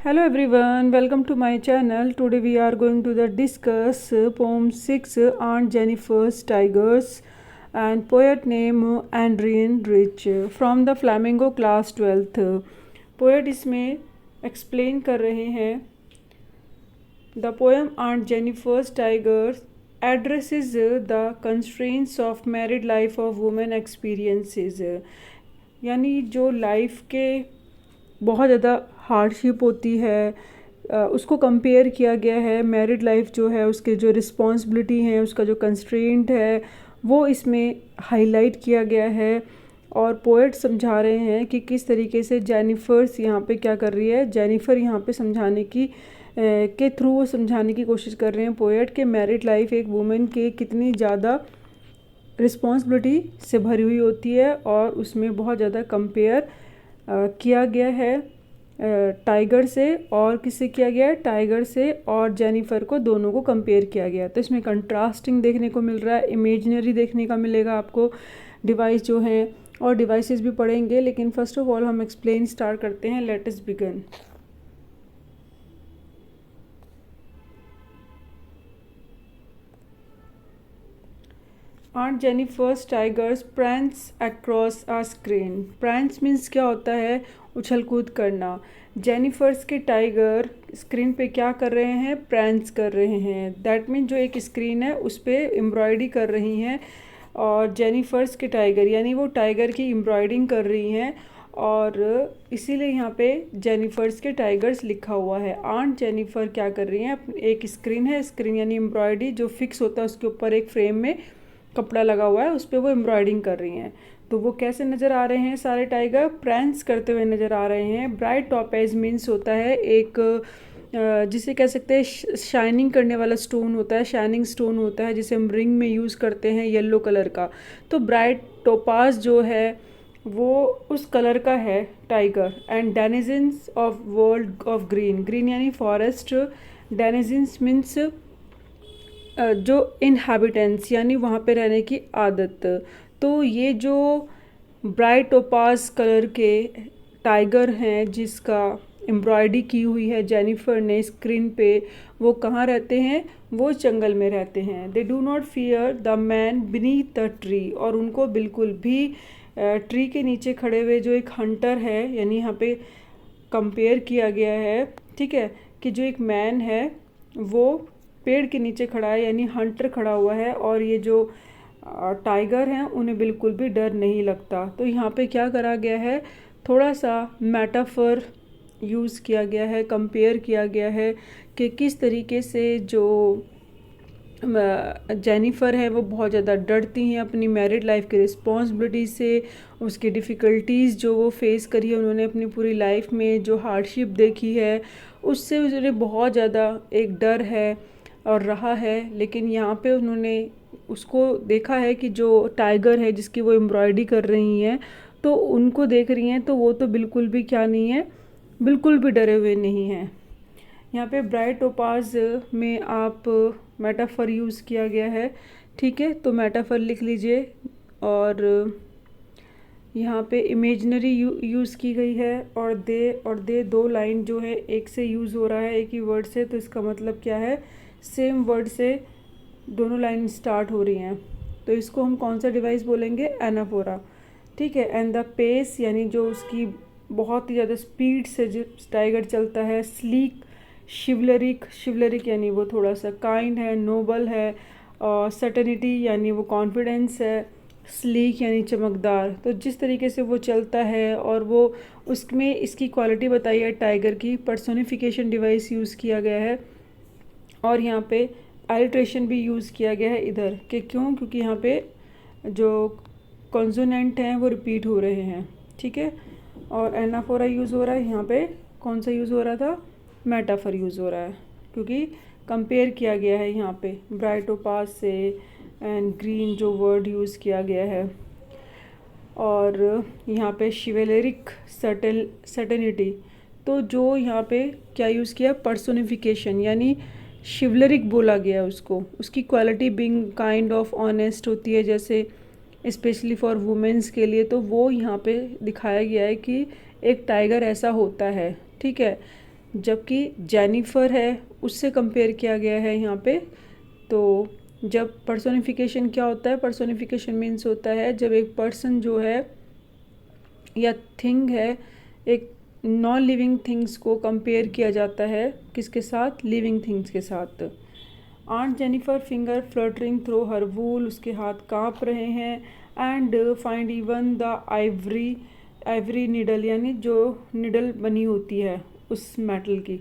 Hello everyone, welcome to my channel. Today we are going to discuss poem 6 Aunt Jennifer's Tigers and poet name Adrienne Rich from the Flamingo class 12th. Poet इसमें explain कर रहे हैं The poem Aunt Jennifer's Tigers addresses the constraints of married life of women experiences, यानी जो life के बहुत ज़्यादा hardship होती है उसको कंपेयर किया गया है। मैरिड लाइफ जो है उसके जो रिस्पॉन्सिबिलिटी हैं, उसका जो कंस्ट्रेंट है वो इसमें हाईलाइट किया गया है। और पोएट समझा रहे हैं कि किस तरीके से जेनिफर्स यहाँ पे क्या कर रही है। जेनिफर यहाँ पे समझाने की के थ्रू वो समझाने की कोशिश कर रहे हैं पोएट कि मैरिड लाइफ एक वुमेन के कितनी ज़्यादा रिस्पॉन्सिबिलिटी से भरी हुई होती है और उसमें बहुत ज़्यादा कंपेयर किया गया है टाइगर से। और किससे किया गया है? टाइगर से और जेनिफर को, दोनों को कंपेयर किया गया। तो इसमें कंट्रास्टिंग देखने को मिल रहा है, इमेजिनरी देखने का मिलेगा आपको, डिवाइस जो हैं और डिवाइसेस भी पढ़ेंगे। लेकिन फर्स्ट ऑफ ऑल हम एक्सप्लेन स्टार्ट करते हैं। Let us begin. Aunt Jennifer's tigers prance across a screen. Prance means क्या होता है? उछल कूद करना। जेनिफर्स के टाइगर स्क्रीन पे क्या कर रहे हैं? प्रैंस कर रहे हैं। दैट मीन जो एक स्क्रीन है उस पर एम्ब्रॉयडरी कर रही हैं और जेनिफर्स के टाइगर यानी वो टाइगर की एम्ब्रॉयडरिंग कर रही हैं और इसीलिए यहाँ पे जेनिफर्स के टाइगर्स लिखा हुआ है। आंट जेनिफर क्या कर रही हैं? एक स्क्रीन है, स्क्रीन यानी एम्ब्रॉयडरी जो फिक्स होता है, उसके ऊपर एक फ्रेम में कपड़ा लगा हुआ है, उस पर वो एम्ब्रॉयडरिंग कर रही हैं। तो वो कैसे नज़र आ रहे हैं? सारे टाइगर प्रैंस करते हुए नज़र आ रहे हैं। ब्राइट टॉपेज मीन्स होता है एक जिसे कह सकते हैं शाइनिंग करने वाला स्टोन होता है, शाइनिंग स्टोन होता है जिसे हम रिंग में यूज़ करते हैं, येलो कलर का। तो ब्राइट टोपाज जो है वो उस कलर का है tiger. And denizens of world of green, green यानी फॉरेस्ट, डेनिजन्स मीन्स जो इनहैबिटेंट्स यानी वहाँ पे रहने की आदत। तो ये जो ब्राइट टोपाज कलर के टाइगर हैं जिसका एम्ब्रॉयडरी की हुई है जेनिफर ने स्क्रीन पे, वो कहाँ रहते हैं? वो जंगल में रहते हैं। They do not fear the man beneath the tree, और उनको बिल्कुल भी ट्री के नीचे खड़े हुए जो एक हंटर है, यानी यहाँ पे कंपेयर किया गया है, ठीक है, कि जो एक मैन है वो पेड़ के नीचे खड़ा है यानी हंटर खड़ा हुआ है और ये जो टाइगर हैं उन्हें बिल्कुल भी डर नहीं लगता। तो यहाँ पे क्या करा गया है? थोड़ा सा मेटाफर यूज़ किया गया है, कंपेयर किया गया है कि किस तरीके से जो जेनिफर है वो बहुत ज़्यादा डरती हैं अपनी मैरिड लाइफ की रिस्पॉन्सिबिलिटी से, उसकी डिफ़िकल्टीज़ जो वो फेस करी है उन्होंने अपनी पूरी लाइफ में, जो हार्डशिप देखी है उससे उन्हें बहुत ज़्यादा एक डर है और रहा है। लेकिन यहाँ पे उन्होंने उसको देखा है कि जो टाइगर है जिसकी वो एम्ब्रॉयडरी कर रही हैं, तो उनको देख रही हैं तो वो तो बिल्कुल भी क्या नहीं है, बिल्कुल भी डरे हुए नहीं हैं। यहाँ पे ब्राइट टोपाज में आप मेटाफर यूज़ किया गया है, ठीक है, तो मेटाफर लिख लीजिए। और यहाँ पे इमेजनरी यूज़ की गई है और दे दो लाइन जो है एक से यूज़ हो रहा है, एक ही वर्ड से, तो इसका मतलब क्या है? सेम वर्ड से दोनों लाइन स्टार्ट हो रही हैं, तो इसको हम कौन सा डिवाइस बोलेंगे? एनाफोरा, ठीक है। एंड द पेस यानी जो उसकी बहुत ही ज़्यादा स्पीड से जो टाइगर चलता है। स्लीक, शिवलरिक यानी वो थोड़ा सा काइंड है, नोबल है। और सर्टेनिटी यानी वो कॉन्फिडेंस है। स्लीक यानी चमकदार। तो जिस तरीके से वो चलता है और वो उसमें इसकी क्वालिटी बताई है टाइगर की, पर्सोनिफिकेशन डिवाइस यूज़ किया गया है। और यहाँ पे अलिट्रेशन भी यूज़ किया गया है इधर कि क्यों? क्योंकि यहाँ पे जो कॉन्सोनेंट हैं वो रिपीट हो रहे हैं, ठीक है। और एनाफोरा यूज़ हो रहा है, यहाँ पे कौन सा यूज़ हो रहा था? मेटाफर यूज़ हो रहा है, क्योंकि कंपेयर किया गया है यहाँ पे ब्राइट टोपाज से एंड ग्रीन जो वर्ड यूज़ किया गया है। और यहाँ पे शिवेलरिक सर्टेनिटी, तो जो यहाँ पे क्या यूज़ किया? पर्सोनिफिकेशन यानी शिवलरिक बोला गया उसको। उसकी quality being kind of honest होती है, जैसे स्पेशली फॉर वुमेंस के लिए, तो वो यहाँ पे दिखाया गया है कि एक टाइगर ऐसा होता है, ठीक है। जबकि जेनिफर है उससे कंपेयर किया गया है यहाँ पे। तो जब पर्सोनिफिकेशन क्या होता है, पर्सोनिफिकेशन मीन्स होता है जब एक पर्सन जो है या थिंग है, एक नॉन लिविंग थिंग्स को कंपेयर किया जाता है किसके साथ, लिविंग थिंग्स के साथ। Aunt Jennifer finger fluttering through her wool, उसके हाथ काँप रहे हैं। And find even the ivory needle, यानी जो निडल बनी होती है उस मेटल की,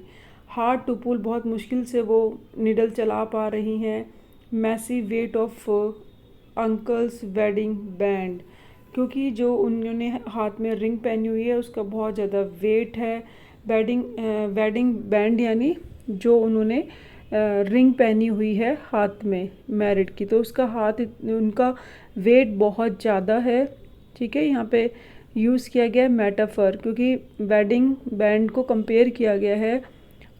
हार्ड टू पुल, बहुत मुश्किल से वो निडल चला पा रही हैं। Massive weight of uncles wedding band, क्योंकि जो उन्होंने हाथ में रिंग पहनी हुई है उसका बहुत ज़्यादा वेट है। वेडिंग बैंड यानी जो उन्होंने रिंग पहनी हुई है हाथ में मैरिड की, तो उसका उनका वेट बहुत ज़्यादा है। ठीक है, यहाँ पे यूज़ किया गया है मेटाफर, क्योंकि वेडिंग बैंड को कंपेयर किया गया है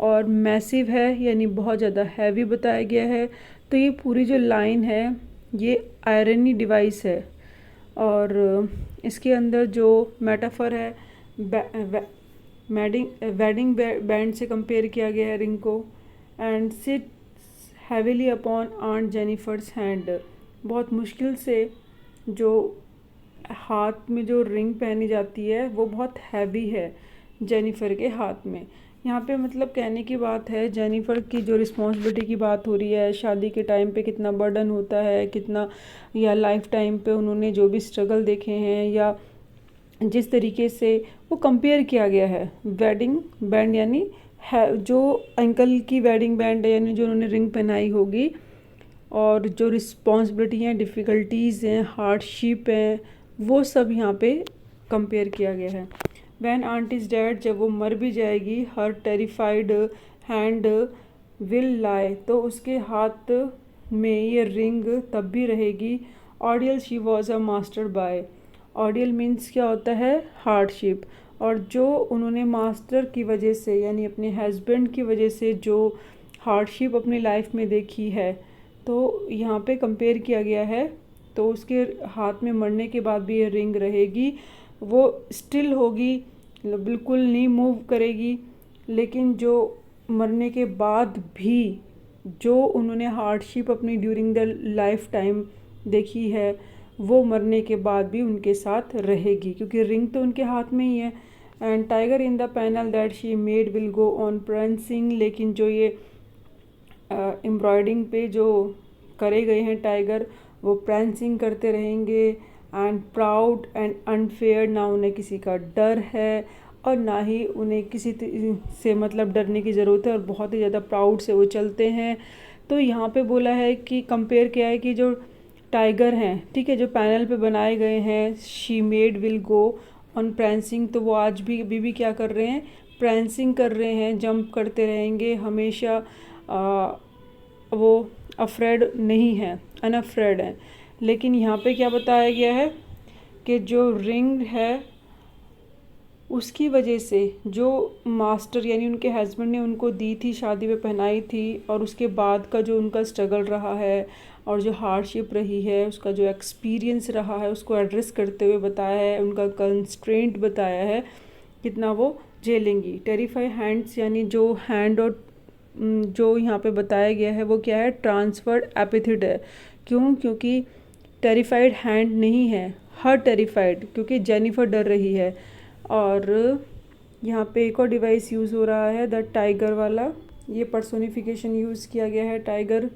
और मैसिव है यानी बहुत ज़्यादा हैवी बताया गया है। तो ये पूरी जो लाइन है ये आयरनी डिवाइस है और इसके अंदर जो मेटाफर है वेडिंग बैंड से कंपेयर किया गया है रिंग को। And sit heavily upon aunt Jennifer's hand, बहुत मुश्किल से जो हाथ में जो रिंग पहनी जाती है वो बहुत हैवी है जेनिफर के हाथ में। यहाँ पे मतलब कहने की बात है, जेनिफर की जो रिस्पॉन्सिबिलिटी की बात हो रही है, शादी के टाइम पे कितना बर्डन होता है, कितना, या लाइफ टाइम पे उन्होंने जो भी स्ट्रगल देखे हैं, या जिस तरीके से वो कंपेयर किया गया है वेडिंग बैंड यानी है जो अंकल की वेडिंग बैंड है यानी जो उन्होंने रिंग पहनाई होगी, और जो रिस्पॉन्सिबिलिटी हैं, डिफ़िकल्टीज़ हैं, हार्डशिप हैं, वो सब यहाँ पे कंपेयर किया गया है। व्हेन आंट इज़ डेड, जब वो मर भी जाएगी, her terrified hand will lie, तो उसके हाथ में ये रिंग तब भी रहेगी। Ordeal she was a master by, ordeal means क्या होता है, हार्डशिप, और जो उन्होंने मास्टर की वजह से यानी अपने हस्बैंड की वजह से जो हार्डशिप अपनी लाइफ में देखी है, तो यहाँ पे कंपेयर किया गया है। तो उसके हाथ में मरने के बाद भी ये रिंग रहेगी, वो स्टिल होगी, बिल्कुल नहीं मूव करेगी, लेकिन जो मरने के बाद भी जो उन्होंने हार्डशिप अपनी ड्यूरिंग द लाइफ टाइम देखी है वो मरने के बाद भी उनके साथ रहेगी, क्योंकि रिंग तो उनके हाथ में ही है। And tiger in the panel that she made will go on prancing, लेकिन जो ये एम्ब्रॉयडिंग पे जो करे गए हैं टाइगर, वो प्रांसिंग करते रहेंगे। एंड प्राउड एंड अनफेयर, ना उन्हें किसी का डर है और ना ही उन्हें किसी से मतलब डरने की ज़रूरत है, और बहुत ही ज़्यादा प्राउड से वो चलते हैं। तो यहाँ पे बोला है कि कंपेयर किया है कि जो टाइगर हैं, ठीक है, जो पैनल पे बनाए गए हैं, she made will go on prancing, तो वो आज भी अभी भी क्या कर रहे हैं, प्रांसिंग कर रहे हैं, जंप करते रहेंगे हमेशा। वो अफ्रेड नहीं है, अनअफ्रेड हैं। लेकिन यहाँ पे क्या बताया गया है कि जो रिंग है उसकी वजह से जो मास्टर यानी उनके हस्बैंड ने उनको दी थी, शादी में पहनाई थी, और उसके बाद का जो उनका स्ट्रगल रहा है और जो हार्डशिप रही है, उसका जो एक्सपीरियंस रहा है, उसको एड्रेस करते हुए बताया है, उनका कंस्ट्रेंट बताया है कितना वो झेलेंगी। टेरिफाई हैंड्स यानी जो हैंड और जो यहाँ पे बताया गया है वो क्या है, ट्रांसफर्ड एपिथिड है। क्यों, क्योंकि टेरिफाइड हैंड नहीं है, हर टेरिफाइड, क्योंकि जेनिफर डर रही है। और यहाँ पे एक और डिवाइस यूज़ हो रहा है, द टाइगर वाला, ये पर्सोनिफिकेशन यूज़ किया गया है टाइगर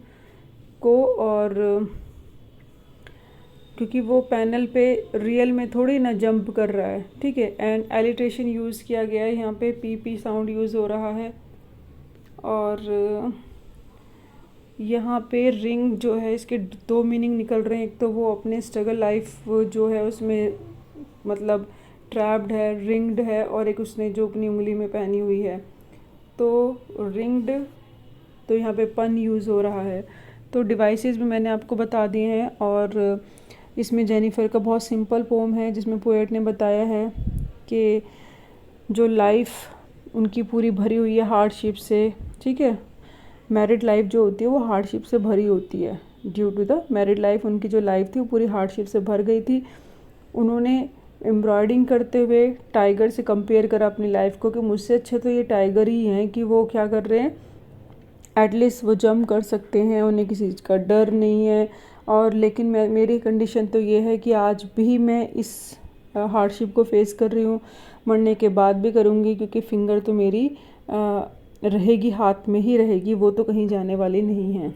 को, और क्योंकि वो पैनल पे रियल में थोड़ी ना जंप कर रहा है, ठीक है। एंड एलिट्रेशन यूज़ किया गया है, यहाँ पे पी साउंड यूज़ हो रहा है। और यहाँ पे रिंग जो है इसके दो मीनिंग निकल रहे हैं, एक तो वो अपने स्ट्रगल लाइफ जो है उसमें मतलब ट्रैप्ड है, रिंग्ड है, और एक उसने जो अपनी उंगली में पहनी हुई है, तो रिंग्ड, तो यहाँ पे पन यूज़ हो रहा है। तो डिवाइसेस भी मैंने आपको बता दिए हैं, और इसमें जेनिफर का बहुत सिंपल पोम है जिसमें पोएट ने बताया है कि जो लाइफ उनकी पूरी भरी हुई है हार्डशिप से, ठीक है, मैरिड लाइफ जो होती है वो हार्डशिप से भरी होती है। Due to the married life उनकी जो लाइफ थी वो पूरी हार्डशिप से भर गई थी। उन्होंने एम्ब्रॉयडिंग करते हुए टाइगर से कंपेयर करा अपनी लाइफ को कि मुझसे अच्छे तो ये टाइगर ही हैं कि वो क्या कर रहे हैं, एटलीस्ट वो जंप कर सकते हैं, उन्हें किसी चीज़ का डर नहीं है। और लेकिन मेरी कंडीशन तो ये है कि आज भी मैं इस हार्डशिप को फेस कर रही हूँ, मरने के बाद भी करूँगी, क्योंकि फिंगर तो मेरी रहेगी, हाथ में ही रहेगी, वो तो कहीं जाने वाली नहीं है।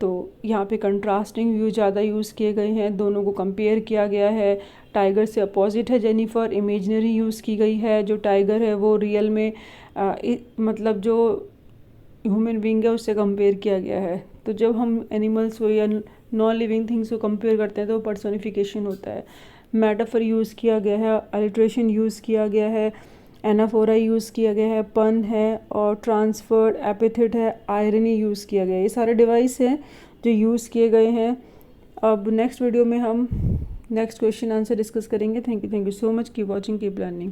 तो यहाँ पे कंट्रास्टिंग व्यू ज़्यादा यूज़ किए गए हैं, दोनों को कंपेयर किया गया है। टाइगर से अपोजिट है जेनिफर, इमेजिनरी यूज़ की गई है। जो टाइगर है वो रियल में मतलब जो ह्यूमन बीइंग है उससे कंपेयर किया गया है। तो जब हम एनिमल्स को या नॉन लिविंग थिंग्स को कंपेयर करते हैं तो पर्सोनिफिकेशन होता है। मेटाफर यूज़ किया गया है, अलिट्रेशन यूज़ किया गया है, एनाफोरा यूज़ किया गया है, पन है, और ट्रांसफर्ड एपिथेट है, आयरनी यूज़ किया गया है। ये सारे डिवाइस हैं जो यूज़ किए गए हैं। अब नेक्स्ट वीडियो में हम नेक्स्ट क्वेश्चन आंसर डिस्कस करेंगे। Thank you so much, keep watching, keep learning.